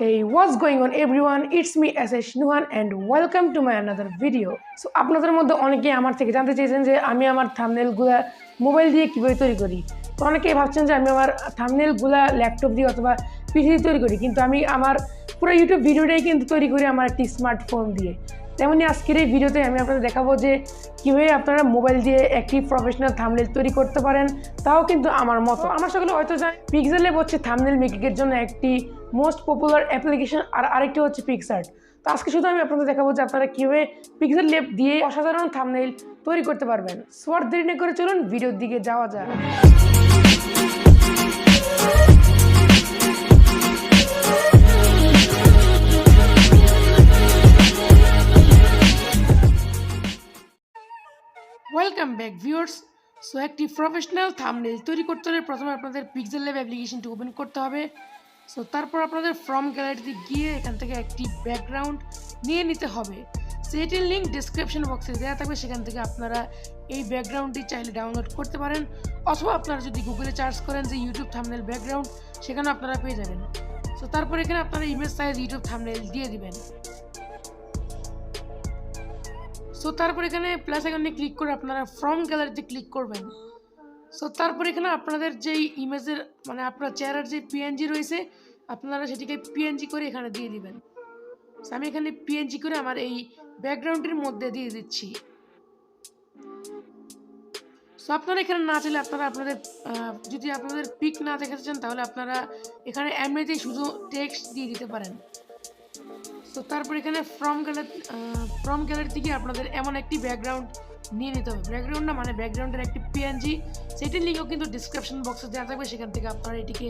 Hey, what's going on everyone? It's me SH Nuhan and welcome to my another video. So আপনাদের মধ্যে অনেকে আমার থেকে জানতে চেয়েছেন যে আমি আমার থাম্বনেলগুলো মোবাইল দিয়ে কিভাবে তৈরি করি। তো অনেকেই ভাবছেন যে আমি আমার থাম্বনেলগুলো ল্যাপটপ দিয়ে অথবা পিসি দিয়ে তৈরি করি, কিন্তু আমি আমার পুরো ইউটিউব ভিডিওটাই কিন্তু তৈরি করি আমার একটি স্মার্টফোন দিয়ে। তেমনি আজকের এই ভিডিওতে আমি আপনাদের দেখাবো যে কীভাবে আপনারা মোবাইল দিয়ে একটি প্রফেশনাল থাম্বনেল তৈরি করতে পারেন, তাও কিন্তু আমার মতো। আমরা সকলে হয়তো জানি পিক্সেলল্যাব হচ্ছে থাম্বনেল মেকিংয়ের জন্য একটি মোস্ট পপুলার অ্যাপ্লিকেশন, আর আরেকটি হচ্ছে পিক্সআর্ট। তো আজকে শুধু আমি আপনাদের দেখাবো যে আপনারা কীভাবে পিক্সেলল্যাব দিয়ে অসাধারণ থাম্বনেল তৈরি করতে পারবেন। সো আর দেরি না করে চলুন ভিডিওর দিকে যাওয়া যায়। Welcome back viewers. সো একটি প্রফেশনাল থাম্বনেল তৈরি করতে হলে প্রথমে আপনাদের পিক্সেলল্যাব অ্যাপ্লিকেশনটি ওপেন করতে হবে। সো তারপর আপনাদের ফ্রম গ্যালারিতে গিয়ে এখান থেকে একটি ব্যাকগ্রাউন্ড নিয়ে নিতে হবে। সো এটির লিঙ্ক ডিসক্রিপশন বক্সে দেওয়া থাকবে, সেখান থেকে আপনারা এই ব্যাকগ্রাউন্ডটি চাইলে ডাউনলোড করতে পারেন, অথবা আপনারা যদি গুগলে সার্চ করেন যে ইউটিউব থাম্বনেল ব্যাকগ্রাউন্ড, সেখানে আপনারা পেয়ে যাবেন। সো তারপর এখানে আপনারা ইমেজ সাইজ ইউটিউব থাম্বনেল দিয়ে দিবেন। সো তারপর এখানে প্লাস আইকনে ক্লিক করে আপনারা ফ্রম গ্যালারিতে ক্লিক করবেন। সো তারপর এখানে আপনাদের যেই ইমেজের মানে আপনার চেহারার যে পিএনজি রয়েছে, আপনারা সেটিকে পিএনজি করে এখানে দিয়ে দিবেন। সো আমি এখানে পিএনজি করে আমার এই ব্যাকগ্রাউন্ডের মধ্যে দিয়ে দিচ্ছি। সো আপনারা এখানে না চাইলে আপনারা যদি আপনাদের পিক না দেখাতে চান, তাহলে আপনারা এখানে এমনিতেই শুধু টেক্সট দিয়ে দিতে পারেন। তো তারপর এখানে ফ্রম গ্যালারি থেকে আপনাদের এমন একটি ব্যাকগ্রাউন্ড নিয়ে নিতে হবে। ব্যাকগ্রাউন্ড না মানে ব্যাকগ্রাউন্ডের একটি পিএনজি, সেটির লিঙ্কও কিন্তু ডিসক্রিপশন বক্সে দেওয়া থাকবে, সেখান থেকে আপনারা এটিকে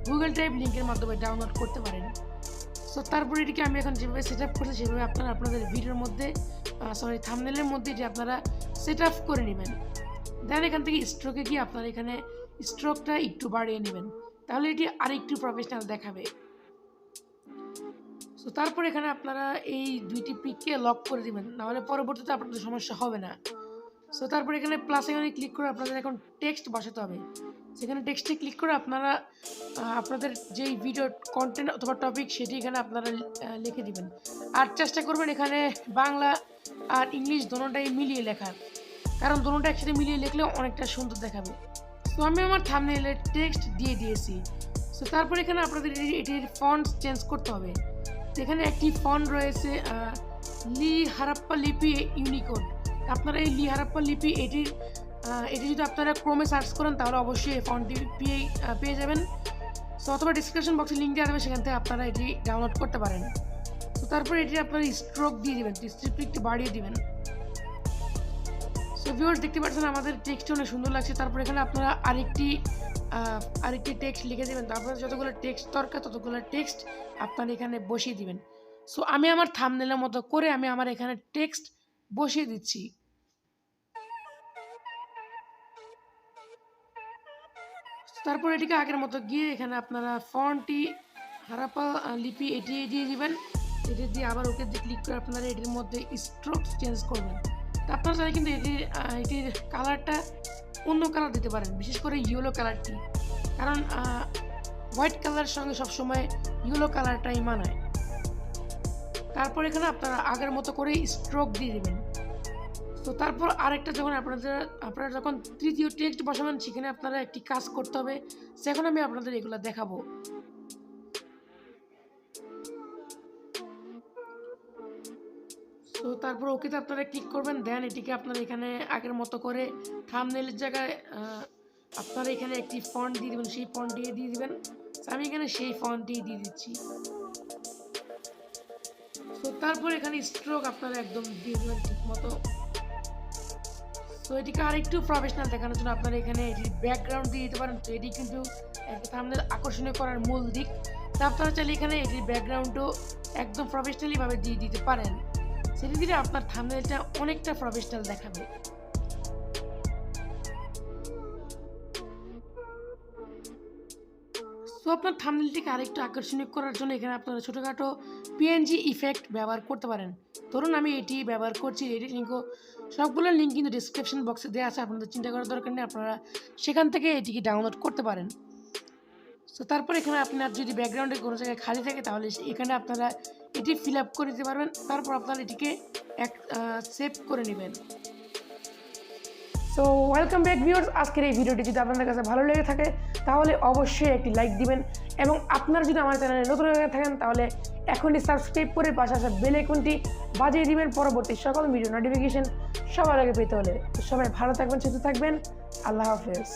গুগল ড্রাইভ লিঙ্কের মাধ্যমে ডাউনলোড করতে পারেন। সো তারপর এটিকে আমি এখন যেভাবে সেট আপ করছি, সেভাবে আপনারা আপনাদের ভিডিওর মধ্যে থাম্বনেলের মধ্যে এটি আপনারা সেট আপ করে নেবেন। দেন এখান থেকে স্ট্রোকে গিয়ে আপনারা এখানে স্ট্রোকটা একটু বাড়িয়ে নেবেন, তাহলে এটি আরেকটু প্রফেশনাল দেখাবে। সো তারপর এখানে আপনারা এই দুইটি পিককে লক করে দিবেন, নাহলে পরবর্তীতে আপনাদের সমস্যা হবে না। সো তারপর এখানে প্লাস আইকনে ক্লিক করে আপনাদের এখন টেক্সট বসাতে হবে। সেখানে টেক্সটে ক্লিক করে আপনারা আপনাদের যেই ভিডিও কন্টেন্ট অথবা টপিক সেটি এখানে আপনারা লিখে দিবেন। আর চেষ্টা করবেন এখানে বাংলা আর ইংলিশ দোনোটাই মিলিয়ে লেখার, কারণ দোনোটা একসাথে মিলিয়ে লিখলে অনেকটা সুন্দর দেখাবে। তো আমি আমার থাম্বনেলের টেক্সট দিয়ে দিয়েছি। সো তারপর এখানে আপনাদের এটির ফন্ট চেঞ্জ করতে হবে। এখানে একটি ফন্ট রয়েছে লি হারাপ্পা লিপি ইউনিকোড। আপনারা এই লি হারাপ্পা লিপি এটি যদি আপনারা ক্রোমে সার্চ করেন, তাহলে অবশ্যই এই ফন্টটি পেয়ে যাবেন। সো অথবা ডিসক্রিপশন বক্সে লিঙ্ক দেওয়া যাবে, সেখান থেকে আপনারা এটি ডাউনলোড করতে পারেন। তো তারপর এটি আপনারা স্ট্রোক দিয়ে দেবেন, স্ট্রোক একটু বাড়িয়ে দিবেন। সো ভিউয়ার্স দেখতে পাচ্ছেন আমাদের টেক্সটটি অনেক সুন্দর লাগছে। তারপর এখানে আপনারা আরেকটি টেক্সট লিখে দেবেন। তারপরে যতগুলো টেক্সট দরকার ততগুলো টেক্সট আপনারা এখানে বসিয়ে দিবেন। সো আমি আমার থাম্বনেলের মতো করে আমি আমার এখানে টেক্সট বসিয়ে দিচ্ছি। তারপর এটিকে আগের মতো গিয়ে এখানে আপনারা ফন্টটি হারাপ্পা লিপি এটি দিয়ে দিবেন। এটি দিয়ে আবার ওকে ক্লিক করে আপনারা এটির মধ্যে স্ট্রোক চেঞ্জ করবেন। তো আপনারা চাইলে কিন্তু এটির কালারটা অন্য কালার দিতে পারেন, বিশেষ করে ইয়েলো কালারটি, কারণ হোয়াইট কালারের সঙ্গে সবসময় ইয়েলো কালারটাই মানায়। তারপর এখানে আপনারা আগের মতো করে স্ট্রোক দিয়ে দেবেন। তো তারপর আরেকটা যখন আপনারা যখন তৃতীয় টেক্সট বসাবেন, সেখানে আপনারা একটি কাজ করতে হবে, সেখানে আমি আপনাদের এগুলো দেখাবো। তো তারপর ওকেতে আপনারা ক্লিক করবেন। দেন এটিকে আপনারা এখানে আগের মতো করে থাম্বনেলের জায়গায় আপনারা এখানে একটি ফন্ট দিয়ে দেবেন, সেই ফন্ট দিয়ে দিবেন। আমি এখানে সেই ফন্টটি দিয়ে দিচ্ছি। তো তারপর এখানে স্ট্রোক আপনারা একদম দিয়ে দেবেন ঠিক মতো। তো এটিকে আরেকটু প্রফেশনাল দেখানোর জন্য আপনারা এখানে এটির ব্যাকগ্রাউন্ড দিয়ে দিতে পারেন। তো এটি কিন্তু একটা থাম্বনেল আকর্ষণীয় করার মূল দিক। তা আপনারা চাইলে এখানে এটির ব্যাকগ্রাউন্ডও একদম প্রফেশনালিভাবে দিয়ে দিতে পারেন, সেটি দিলে আপনার থাম্বনেলটা অনেকটা প্রফেশনাল দেখাবে। সো আপনার থাম্বনেলটিকে আরেকটু আকর্ষণীয় করার জন্য এখানে আপনারা ছোটোখাটো পিএনজি ইফেক্ট ব্যবহার করতে পারেন। ধরুন আমি এটি ব্যবহার করছি, এটির লিঙ্কও সবগুলোর লিঙ্ক কিন্তু ডিসক্রিপশন বক্সে দেওয়া আছে, আপনাদের চিন্তা করার দরকার নেই, আপনারা সেখান থেকে এটিকে ডাউনলোড করতে পারেন। সো তারপর এখানে আপনার যদি ব্যাকগ্রাউন্ডে কোনো জায়গায় খালি থাকে তাহলে এখানে আপনারা এটি ফিল আপ করে দিতে পারবেন। তারপর আপনারা এটিকে সেভ করে নেবেন। সো ওয়েলকাম ব্যাক ভিউয়ার্স, আজকের এই ভিডিওটি যদি আপনাদের কাছে ভালো লেগে থাকে তাহলে অবশ্যই একটি লাইক দিবেন এবং আপনারা যদি আমার চ্যানেলে নতুন হয়ে থাকেন তাহলে এখনই সাবস্ক্রাইব করে পাশে আসা বেল আইকনটি বাজিয়ে দিবেন পরবর্তী সকল ভিডিও নোটিফিকেশন সবার আগে পেতে হলে। সবাই ভালো থাকবেন, সুস্থ থাকবেন, আল্লাহ হাফেজ।